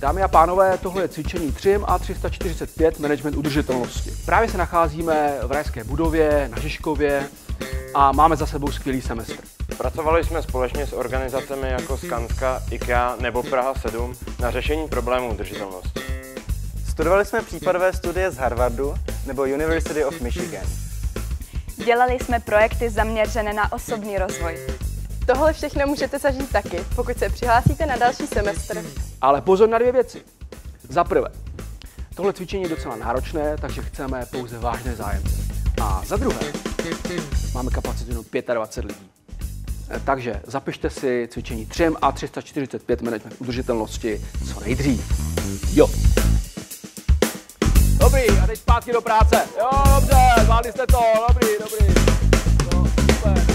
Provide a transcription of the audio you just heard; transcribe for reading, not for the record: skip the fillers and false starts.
Dámy a pánové, tohle je cvičení 3 a 345 management udržitelnosti. Právě se nacházíme v rajské budově na Žižkově a máme za sebou skvělý semestr. Pracovali jsme společně s organizacemi jako Skanska, IKEA nebo Praha 7 na řešení problémů udržitelnosti. Studovali jsme případové studie z Harvardu nebo University of Michigan. Dělali jsme projekty zaměřené na osobní rozvoj. Tohle všechno můžete zažít taky, pokud se přihlásíte na další semestr. Ale pozor na 2 věci. Za prvé, tohle cvičení je docela náročné, takže chceme pouze vážné zájemce. A za druhé, máme kapacitu jenom 25 lidí. Takže zapište si cvičení 3 a 345 management udržitelnosti co nejdřív. Jo. Dobrý, a teď zpátky do práce. Jo, dobře, zvládli jste to, dobrý. No, super.